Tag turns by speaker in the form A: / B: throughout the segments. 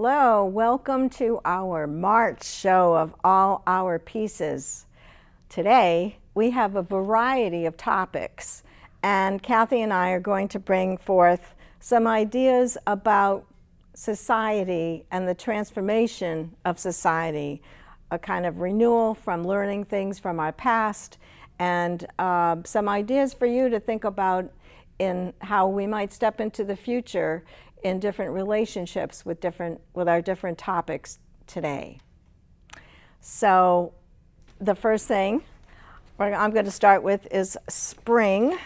A: Hello, welcome to our March show of All Our Pieces. Today, we have a variety of topics, and Cathie and I are going to bring forth some ideas about society and the transformation of society, a kind of renewal from learning things from our past, and some ideas for you to think about in how we might step into the future in different relationships with our different topics today. So the first thing I'm going to start with is spring.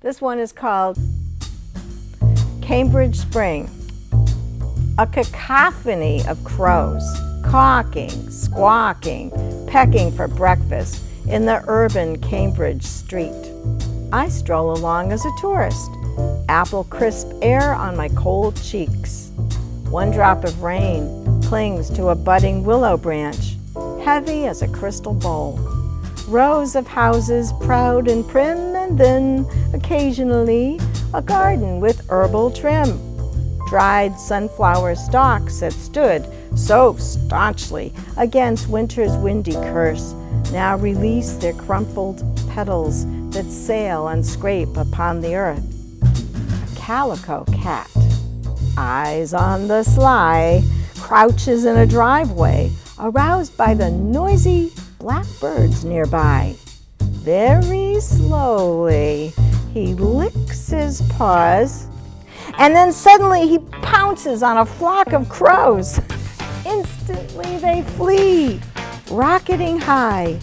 A: This one is called Cambridge Spring. A cacophony of crows, cawking, squawking, pecking for breakfast in the urban Cambridge street. I stroll along as a tourist, apple crisp air on my cold cheeks. One drop of rain clings to a budding willow branch, heavy as a crystal bowl. Rows of houses proud and prim, and then, occasionally, a garden with herbal trim. Dried sunflower stalks that stood so staunchly against winter's windy curse now release their crumpled petals that sail and scrape upon the earth. A calico cat, eyes on the sly, crouches in a driveway, aroused by the noisy blackbirds nearby. Very slowly, he licks his paws, and then suddenly he pounces on a flock of crows. Instantly they flee, rocketing high,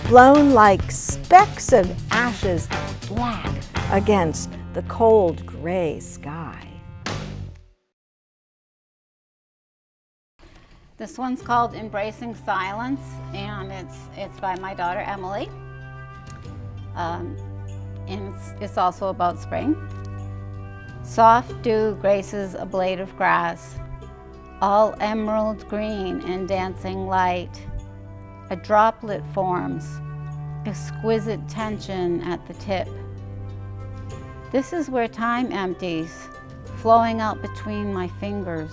A: blown like specks of ashes black against the cold gray sky.
B: This one's called Embracing Silence, and it's by my daughter Emily. And it's also about spring. Soft dew graces a blade of grass, all emerald green in dancing light. A droplet forms, exquisite tension at the tip. This is where time empties, flowing out between my fingers.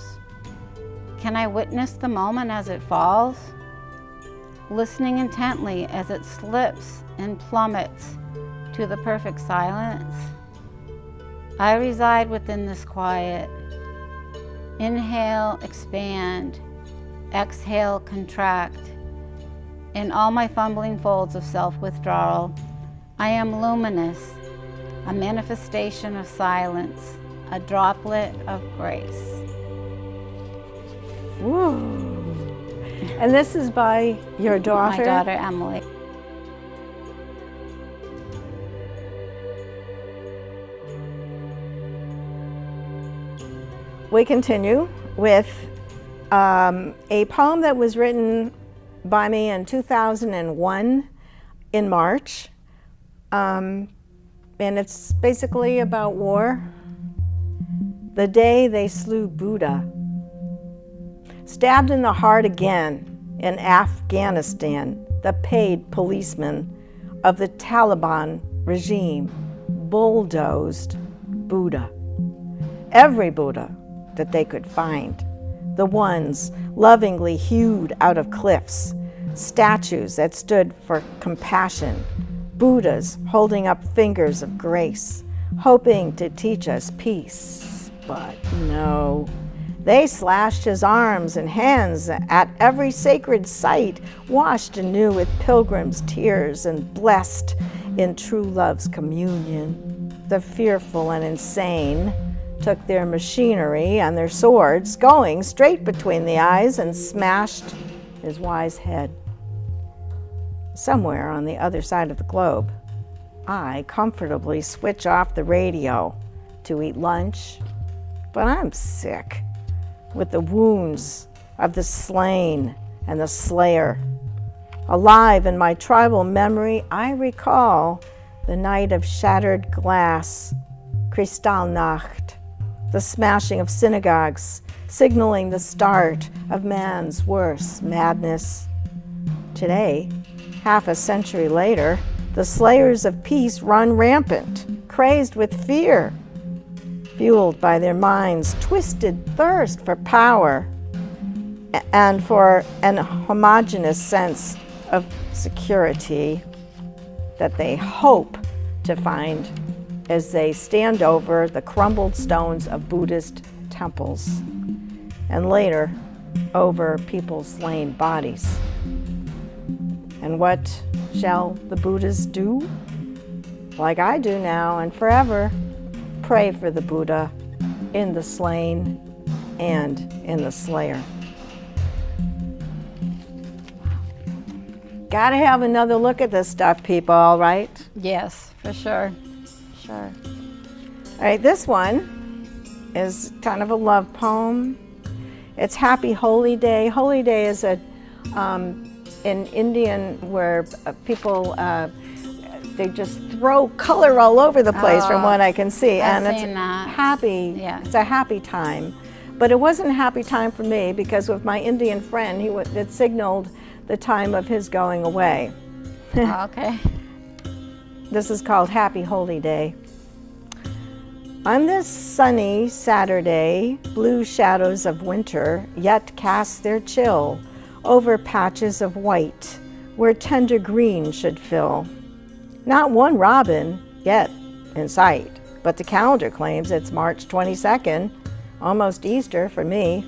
B: Can I witness the moment as it falls? Listening intently as it slips and plummets to the perfect silence. I reside within this quiet. Inhale, expand. Exhale, contract. In all my fumbling folds of self-withdrawal, I am luminous, a manifestation of silence, a droplet of grace.
A: Woo. And this is by your daughter?
B: My daughter, Emily.
A: We continue with a poem that was written by me in 2001 in March. And it's basically about war. The day they slew Buddha. Stabbed in the heart again in Afghanistan, the paid policeman of the Taliban regime bulldozed Buddha. Every Buddha that they could find. The ones lovingly hewed out of cliffs, statues that stood for compassion, Buddhas holding up fingers of grace, hoping to teach us peace. But no, they slashed his arms and hands at every sacred site, washed anew with pilgrims' tears and blessed in true love's communion. The fearful and insane took their machinery and their swords, going straight between the eyes, and smashed his wise head. Somewhere on the other side of the globe, I comfortably switch off the radio to eat lunch, but I'm sick with the wounds of the slain and the slayer. Alive in my tribal memory, I recall the night of shattered glass, Kristallnacht, the smashing of synagogues, signaling the start of man's worst madness. Today, half a century later, the slayers of peace run rampant, crazed with fear. fueled by their minds' twisted thirst for power and for an homogeneous sense of security that they hope to find as they stand over the crumbled stones of Buddhist temples and later over people's slain bodies. And what shall the Buddhas do? Like I do now and forever, pray for the Buddha in the slain and in the slayer. Gotta have another look at this stuff, people, all right?
B: Yes, for sure.
A: Sure. All right, this one is kind of a love poem. It's Happy Holi Day. Holi Day is an Indian where people they just throw color all over the place, from what I can see,
B: I've
A: and
B: seen
A: it's
B: that.
A: happy.
B: Yeah.
A: It's a happy time, but it wasn't a happy time for me because with my Indian friend, it signaled the time of his going away.
B: Okay.
A: This is called Happy Holi Day. On this sunny Saturday, blue shadows of winter yet cast their chill over patches of white where tender green should fill. Not one robin yet in sight, but the calendar claims it's March 22nd, almost Easter for me,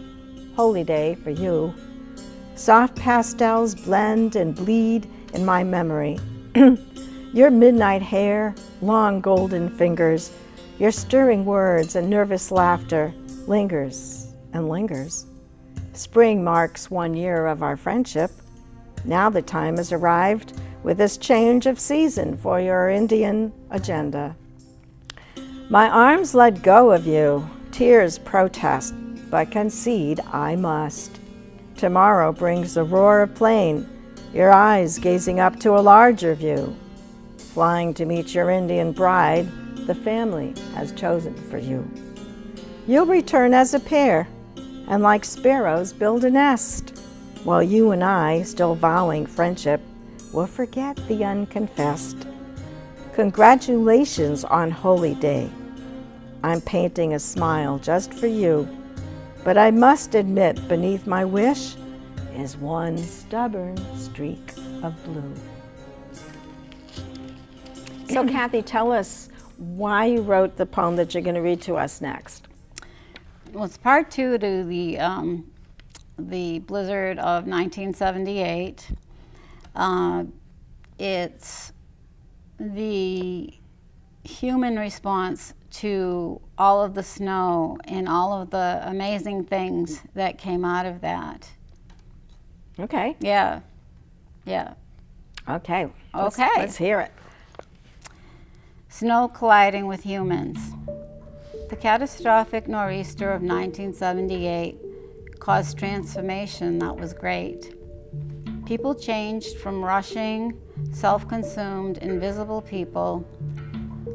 A: Holi Day for you. Soft pastels blend and bleed in my memory. Your midnight hair, long golden fingers, your stirring words and nervous laughter lingers and lingers. Spring marks 1 year of our friendship. Now the time has arrived with this change of season for your Indian agenda. My arms let go of you, tears protest, but concede I must. Tomorrow brings the roar of plain, your eyes gazing up to a larger view. Flying to meet your Indian bride, the family has chosen for you. You'll return as a pair, and like sparrows build a nest, while you and I, still vowing friendship, will forget the unconfessed. Congratulations on Holi Day. I'm painting a smile just for you, but I must admit beneath my wish is one stubborn streak of blue. So Cathie, tell us why you wrote the poem that you're going to read to us next.
B: Well, it's part two to the blizzard of 1978. It's the human response to all of the snow and all of the amazing things that came out of that.
A: Okay.
B: Yeah. Yeah.
A: Okay.
B: Okay.
A: Let's hear it.
B: Snow colliding with humans. The catastrophic nor'easter of 1978 caused transformation that was great. People changed from rushing, self-consumed, invisible people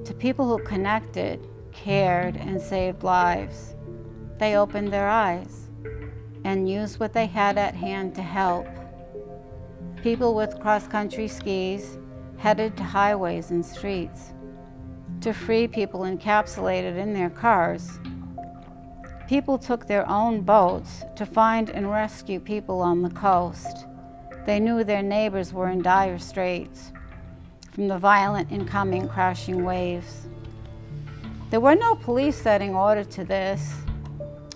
B: to people who connected, cared, and saved lives. They opened their eyes and used what they had at hand to help. People with cross-country skis headed to highways and streets to free people encapsulated in their cars. People took their own boats to find and rescue people on the coast. They knew their neighbors were in dire straits from the violent incoming crashing waves. There were no police setting order to this,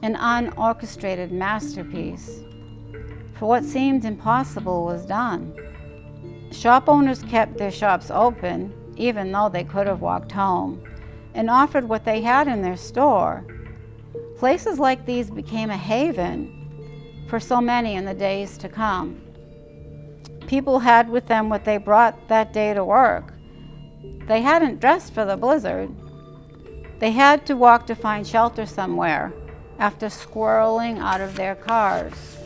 B: an unorchestrated masterpiece. For what seemed impossible was done. Shop owners kept their shops open, even though they could have walked home, and offered what they had in their store. Places like these became a haven for so many in the days to come. People had with them what they brought that day to work. They hadn't dressed for the blizzard. They had to walk to find shelter somewhere after squirreling out of their cars.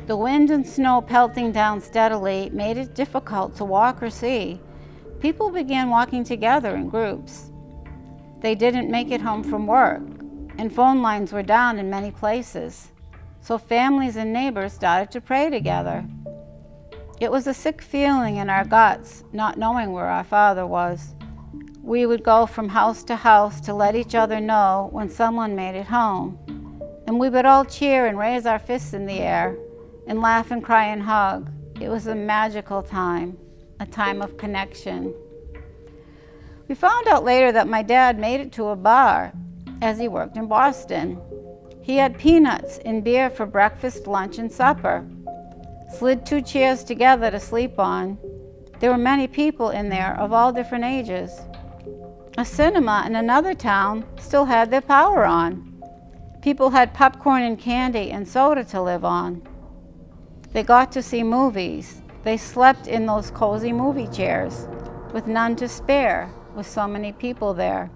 B: The wind and snow pelting down steadily made it difficult to walk or see. People began walking together in groups. They didn't make it home from work, and phone lines were down in many places. So families and neighbors started to pray together. It was a sick feeling in our guts, not knowing where our Father was. we would go from house to house to let each other know when someone made it home. And we would all cheer and raise our fists in the air and laugh and cry and hug. It was a magical time, a time of connection. We found out later that my dad made it to a bar as he worked in Boston. He had peanuts and beer for breakfast, lunch, and supper. Slid 2 chairs together to sleep on. There were many people in there of all different ages. A cinema in another town still had their power on. People had popcorn and candy and soda to live on. They got to see movies. They slept in those cozy movie chairs with none to spare, with so many people there.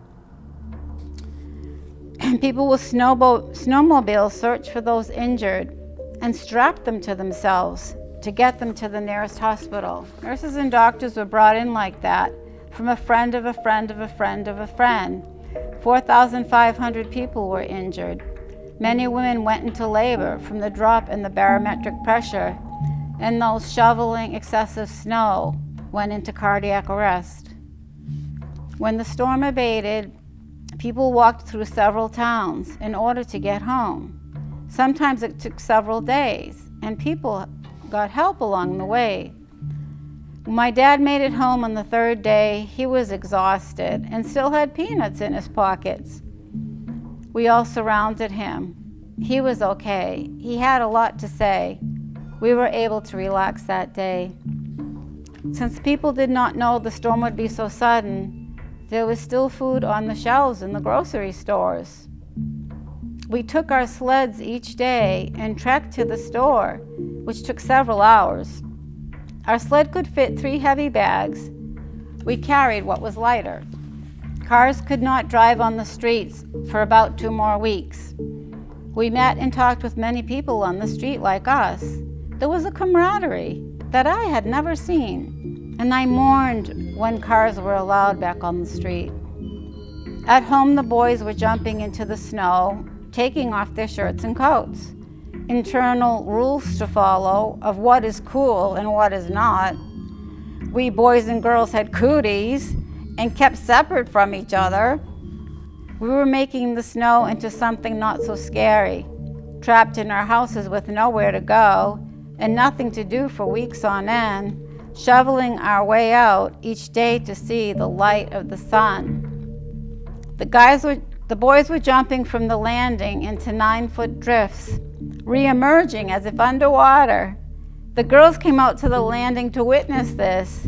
B: People with snowmobiles searched for those injured and strapped them to themselves to get them to the nearest hospital. Nurses and doctors were brought in like that, from a friend of a friend of a friend of a friend. 4,500 people were injured. Many women went into labor from the drop in the barometric pressure, and those shoveling excessive snow went into cardiac arrest. When the storm abated, people walked through several towns in order to get home. Sometimes it took several days, and people got help along the way. When my dad made it home on the 3rd day, he was exhausted and still had peanuts in his pockets. We all surrounded him. He was okay. He had a lot to say. We were able to relax that day. Since people did not know the storm would be so sudden, there was still food on the shelves in the grocery stores. We took our sleds each day and trekked to the store, which took several hours. Our sled could fit 3 heavy bags. We carried what was lighter. Cars could not drive on the streets for about 2 more weeks. We met and talked with many people on the street like us. There was a camaraderie that I had never seen, and I mourned when cars were allowed back on the street. At home, the boys were jumping into the snow, taking off their shirts and coats. Internal rules to follow of what is cool and what is not. We boys and girls had cooties and kept separate from each other. We were making the snow into something not so scary, trapped in our houses with nowhere to go and nothing to do for weeks on end, shoveling our way out each day to see the light of the sun. The boys were jumping from the landing into 9-foot drifts, re-emerging as if underwater. The girls came out to the landing to witness this.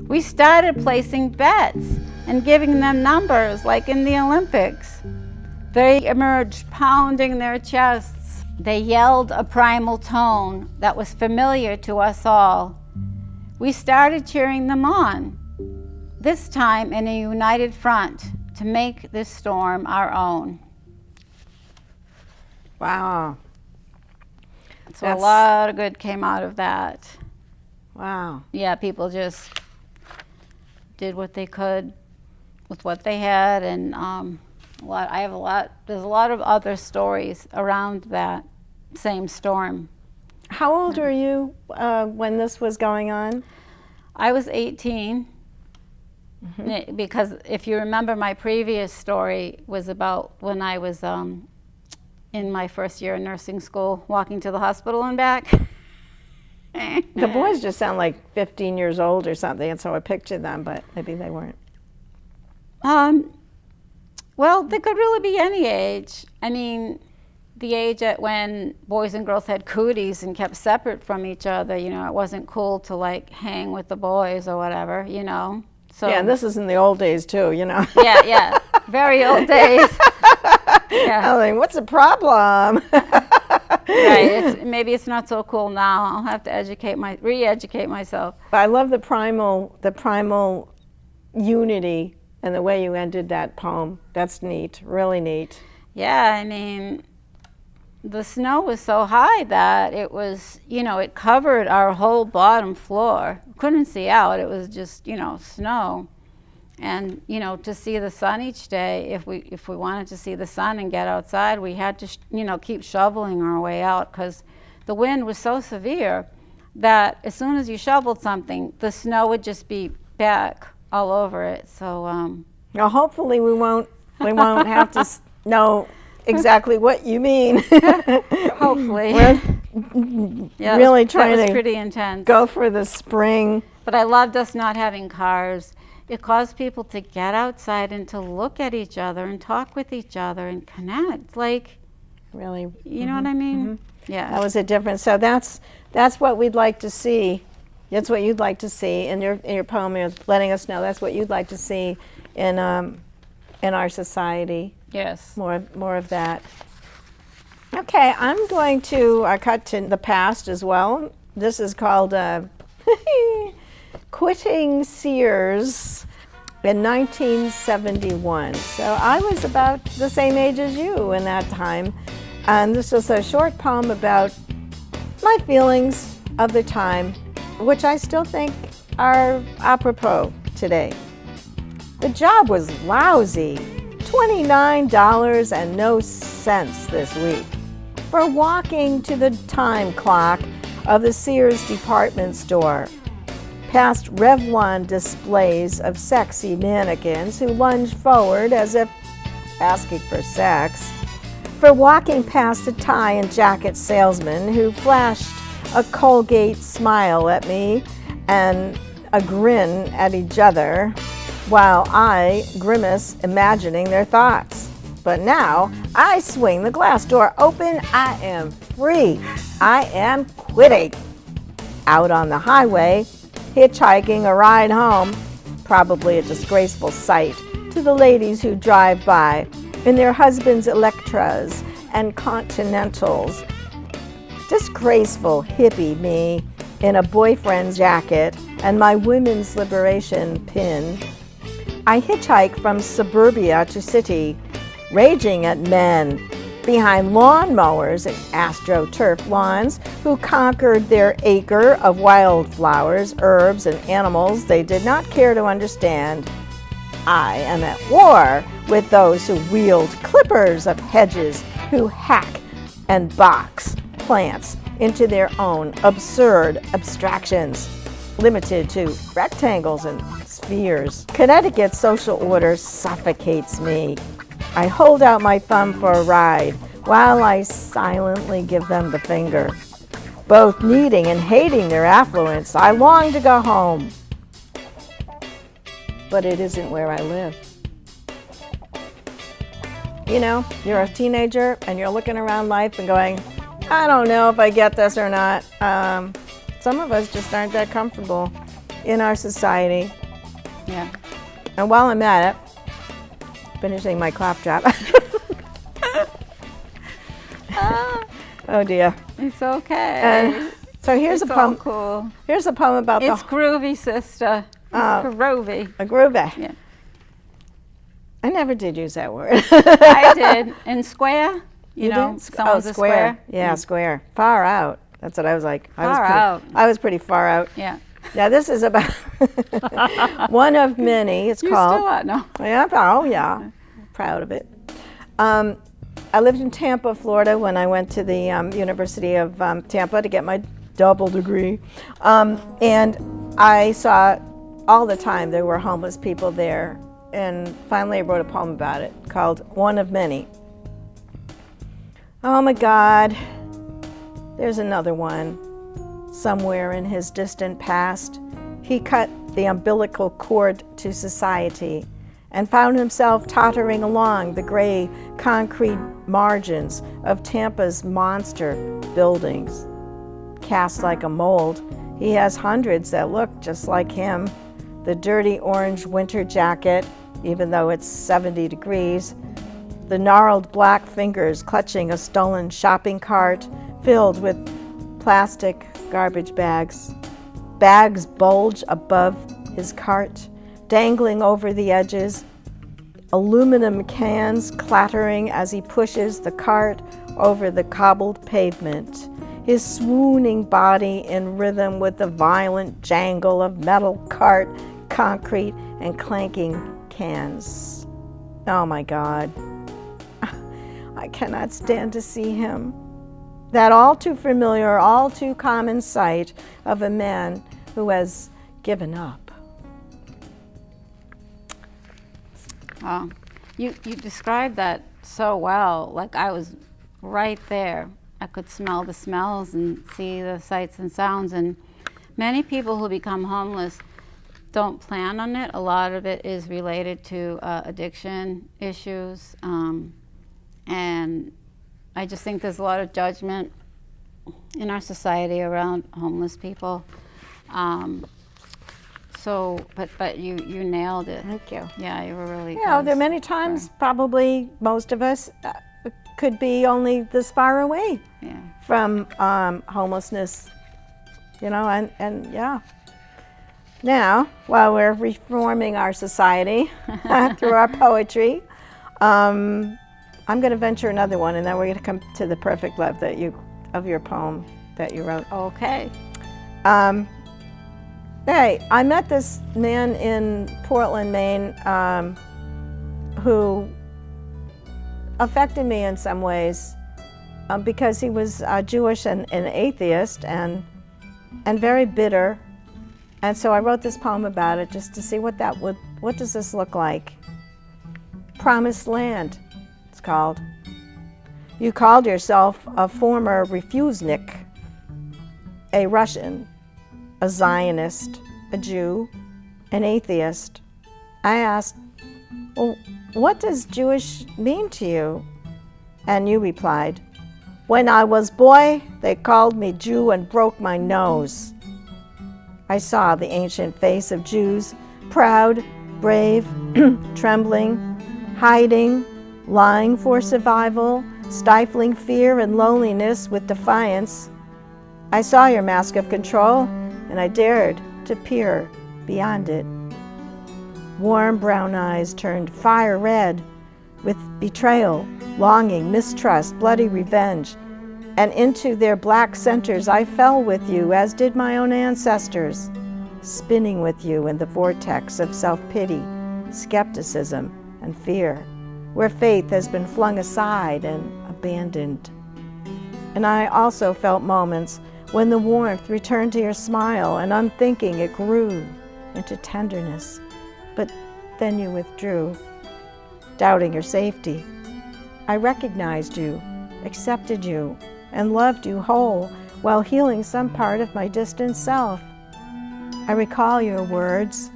B: We started placing bets and giving them numbers like in the Olympics. They emerged pounding their chests. They yelled a primal tone that was familiar to us all. We started cheering them on, this time in a united front to make this storm our own.
A: Wow.
B: So a lot of good came out of that.
A: Wow.
B: Yeah, people just did what they could with what they had, and there's a lot of other stories around that same storm.
A: How old were you when this was going on?
B: I was 18. Mm-hmm. Because if you remember, my previous story was about when I was in my first year in nursing school, walking to the hospital and back.
A: The boys just sound like 15 years old or something, and so I pictured them, but maybe they weren't.
B: Well, they could really be any age. I mean, the age at when boys and girls had cooties and kept separate from each other, you know, it wasn't cool to like hang with the boys or whatever, you know. So,
A: yeah, and this is in the old days too, you know.
B: Yeah, very old days. Yeah.
A: I mean, what's the problem?
B: Right, maybe it's not so cool now. I'll have to re-educate myself.
A: But I love the primal unity and the way you ended that poem. That's neat, really neat.
B: Yeah, I mean, the snow was so high that it was, you know, it covered our whole bottom floor. Couldn't see out, it was just, you know, snow. And, you know, to see the sun each day, if we wanted to see the sun and get outside, we had to, you know, keep shoveling our way out because the wind was so severe that as soon as you shoveled something, the snow would just be back all over it. So
A: Well, hopefully we won't have to know exactly what you mean.
B: Hopefully.
A: We're
B: Yeah,
A: really
B: that
A: trying
B: was
A: to
B: pretty intense.
A: go for the spring.
B: But I loved us not having cars. It caused people to get outside and to look at each other and talk with each other and connect. Like,
A: Really,
B: you know what I mean? Yeah.
A: that was a difference. So that's what we'd like to see. That's what you'd like to see in your poem. You're letting us know that's what you'd like to see in our society.
B: Yes.
A: More of that. Okay, I'm going to cut to the past as well. This is called Quitting Sears in 1971. So I was about the same age as you in that time. And this was a short poem about my feelings of the time, which I still think are apropos today. The job was lousy, $29 and no cents this week, for walking to the time clock of the Sears department store, past Revlon displays of sexy mannequins who lunged forward as if asking for sex, for walking past a tie and jacket salesman who flashed a Colgate smile at me and a grin at each other, while I grimace imagining their thoughts. But now I swing the glass door open. I am free. I am quitting. Out on the highway, hitchhiking a ride home, probably a disgraceful sight to the ladies who drive by in their husbands' Electras and Continentals. Disgraceful hippie me in a boyfriend's jacket and my women's liberation pin. I hitchhike from suburbia to city, raging at men behind lawnmowers and AstroTurf lawns who conquered their acre of wildflowers, herbs, and animals they did not care to understand. I am at war with those who wield clippers of hedges, who hack and box plants into their own absurd abstractions, limited to rectangles and spheres. Connecticut's social order suffocates me. I hold out my thumb for a ride while I silently give them the finger. Both needing and hating their affluence, I long to go home. But it isn't where I live. You know, you're a teenager and you're looking around life and going, I don't know if I get this or not. Some of us just aren't that comfortable in our society.
B: Yeah.
A: And while I'm at it, finishing my claptrap. Oh dear.
B: It's okay.
A: And so here's
B: It's
A: a poem.
B: all cool.
A: Here's a poem about
B: It's groovy, sister. It's groovy.
A: a groovy.
B: Yeah.
A: I never did use that word.
B: I did. In square, you know,
A: did?
B: someone's a square.
A: Yeah, square. Far out. That's what I was like.
B: Far out.
A: I was pretty far out.
B: Yeah.
A: Yeah, this is about one of many. It's
B: You
A: called.
B: still are, no?
A: Yeah, oh yeah, proud of it. I lived in Tampa, Florida, when I went to the University of Tampa to get my double degree, and I saw all the time there were homeless people there. And finally, I wrote a poem about it called "One of Many." Oh my God, there's another one. Somewhere in his distant past, he cut the umbilical cord to society and found himself tottering along the gray concrete margins of Tampa's monster buildings. Cast like a mold, he has hundreds that look just like him. The dirty orange winter jacket, even though it's 70 degrees, the gnarled black fingers clutching a stolen shopping cart filled with plastic garbage bags. Bags bulge above his cart, dangling over the edges, aluminum cans clattering as he pushes the cart over the cobbled pavement, his swooning body in rhythm with the violent jangle of metal cart, concrete, and clanking cans. Oh my God. I cannot stand to see him. That all too familiar, all too common sight of a man who has given up.
B: Oh, you described that so well. Like I was right there. I could smell the smells and see the sights and sounds. And many people who become homeless don't plan on it. A lot of it is related to addiction issues. And I just think there's a lot of judgment in our society around homeless people. But you nailed it.
A: Thank you.
B: Yeah, you were really
A: You know,
B: good.
A: there are many times, probably most of us could be only this far away
B: Yeah.
A: from homelessness, you know, and yeah. Now, while we're reforming our society through our poetry, I'm going to venture another one, and then we're going to come to the perfect love of your poem that you wrote.
B: Okay.
A: Hey, I met this man in Portland, Maine, who affected me in some ways because he was Jewish and an atheist and very bitter. And so I wrote this poem about it just to see what does this look like? Promised Land, it's called. You called yourself a former refusenik, a Russian, a Zionist, a Jew, an atheist. I asked, well, what does Jewish mean to you? And you replied, when I was boy, they called me Jew and broke my nose. I saw the ancient face of Jews, proud, brave, trembling, hiding, lying for survival, stifling fear and loneliness with defiance. I saw your mask of control, and I dared to peer beyond it. Warm brown eyes turned fire red with betrayal, longing, mistrust, bloody revenge. And into their black centers I fell with you, as did my own ancestors, spinning with you in the vortex of self-pity, skepticism, and fear, where faith has been flung aside and abandoned. And I also felt moments when the warmth returned to your smile, and unthinking it grew into tenderness. But then you withdrew, doubting your safety. I recognized you, accepted you, and loved you whole, while healing some part of my distant self. I recall your words.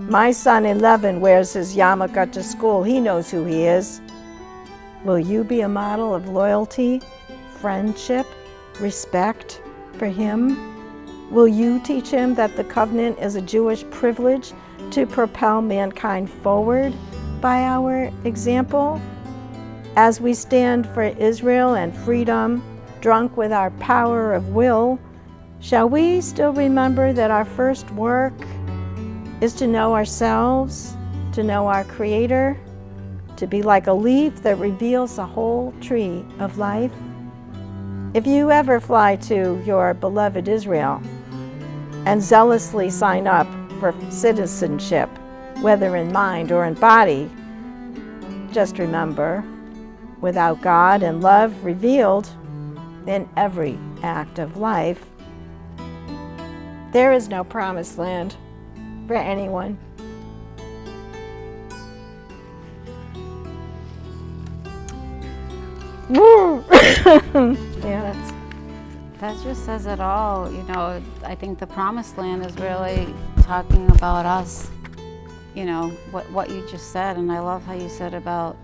A: My son 11 wears his yarmulke to school. He knows who he is. Will you be a model of loyalty, friendship, respect for him? Will you teach him that the covenant is a Jewish privilege to propel mankind forward by our example? As we stand for Israel and freedom, drunk with our power of will, shall we still remember that our first work is to know ourselves, to know our Creator, to be like a leaf that reveals the whole tree of life? If you ever fly to your beloved Israel and zealously sign up for citizenship, whether in mind or in body, just remember, without God and love revealed in every act of life, there is no promised land for anyone. Woo! Yeah,
B: That just says it all. You know, I think the promised land is really talking about us. You know, what you just said, and I love how you said about,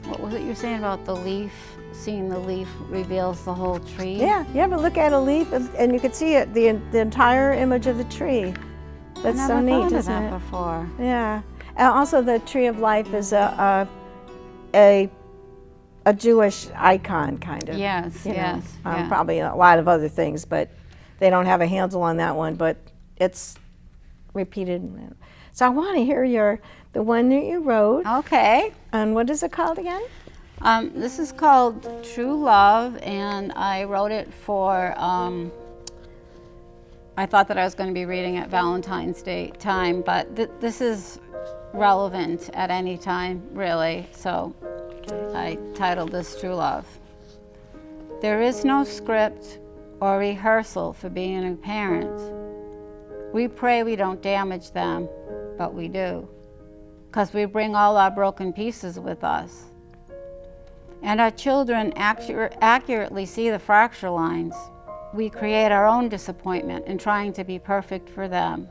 B: what was it you were saying about the leaf? Seeing the leaf reveals the whole tree.
A: yeah. You ever look at a leaf and you can see it, the entire image of the tree. That's so neat,
B: I've never thought of
A: isn't
B: that
A: it?
B: before.
A: Yeah. And also, the tree of life is a Jewish icon, kind of.
B: Yes,
A: you know.
B: yes, yeah.
A: Probably a lot of other things, but they don't have a handle on that one. But it's repeated. So I want to hear the one that you wrote.
B: Okay.
A: And what is it called again?
B: This is called True Love, and I wrote it for, I thought that I was going to be reading at Valentine's Day time, but this is relevant at any time, really. So I titled this True Love. There is no script or rehearsal for being a parent. We pray we don't damage them, but we do. because we bring all our broken pieces with us. And our children accurately see the fracture lines. We create our own disappointment in trying to be perfect for them.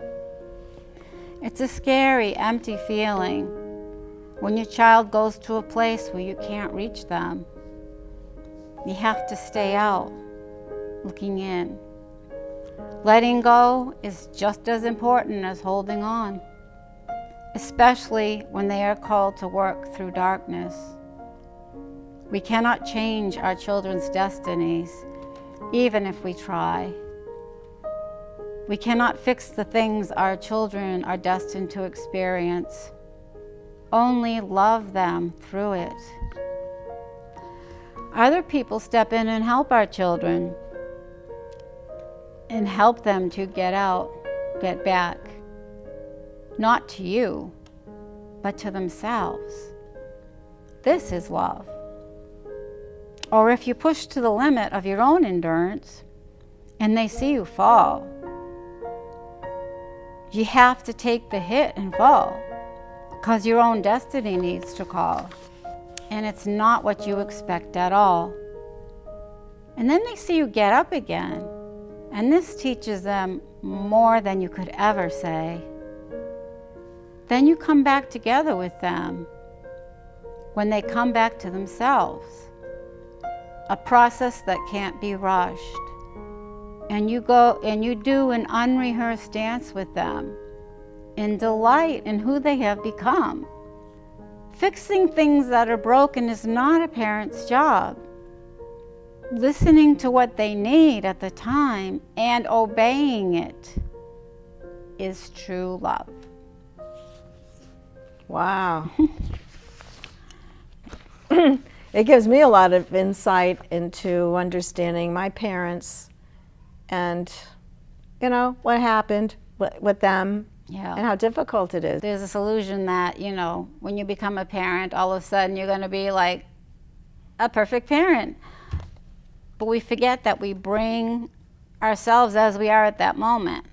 B: It's a scary, empty feeling when your child goes to a place where you can't reach them. You have to stay out, looking in. Letting go is just as important as holding on, especially when they are called to work through darkness. We cannot change our children's destinies, even if we try. We cannot fix the things our children are destined to experience. Only love them through it. Other people step in and help our children and help them to get out, get back. Not to you, but to themselves. This is love. Or if you push to the limit of your own endurance and they see you fall, you have to take the hit and fall because your own destiny needs to call. And it's not what you expect at all. And then they see you get up again. And this teaches them more than you could ever say. Then you come back together with them when they come back to themselves. A process that can't be rushed. And you go and you do an unrehearsed dance with them in delight in who they have become. Fixing things that are broken is not a parent's job. Listening to what they need at the time and obeying it is true love.
A: Wow. It gives me a lot of insight into understanding my parents and, you know, what happened with them.
B: Yeah.
A: And how difficult it is.
B: There's this illusion that, you know, when you become a parent, all of a sudden you're going to be like a perfect parent. But we forget that we bring ourselves as we are at that moment.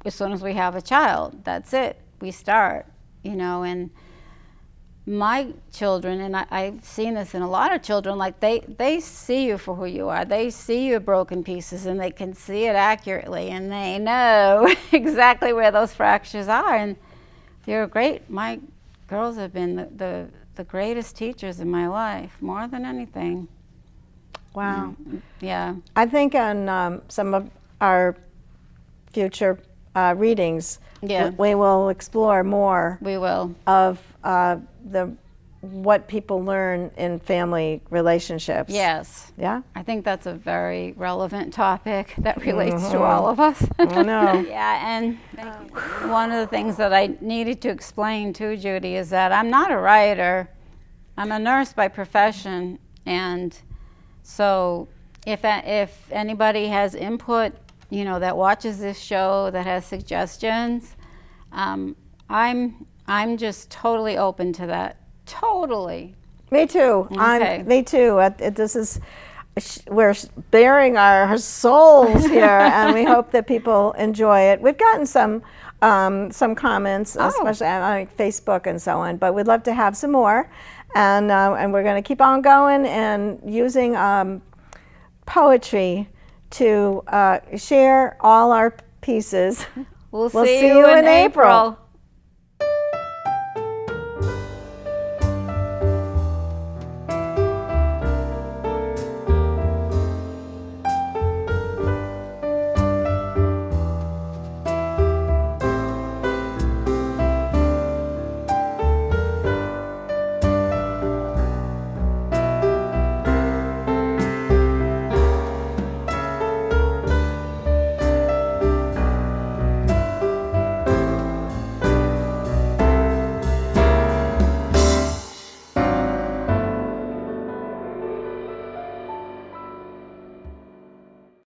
B: As soon as we have a child, that's it. We start, you know, and my children, and I've seen this in a lot of children, like they see you for who you are. They see your broken pieces and they can see it accurately and they know exactly where those fractures are. And they're great. My girls have been the greatest teachers in my life, more than anything.
A: Wow.
B: Yeah.
A: I think on some of our future readings,
B: Yeah.
A: we will explore more
B: We will.
A: of what people learn in family relationships.
B: Yes.
A: Yeah?
B: I think that's a very relevant topic that relates to all of us.
A: I know.
B: Yeah, and one of the things that I needed to explain to Judy is that I'm not a writer. I'm a nurse by profession, and so if anybody has input, you know, that watches this show, that has suggestions, I'm just totally open to that. Totally.
A: Me too.
B: Okay.
A: Me too. This is, we're bearing our souls here, and we hope that people enjoy it. We've gotten some comments, especially on Facebook and so on, but we'd love to have some more, and we're going to keep on going and using poetry to share all our pieces.
B: We'll see you in April.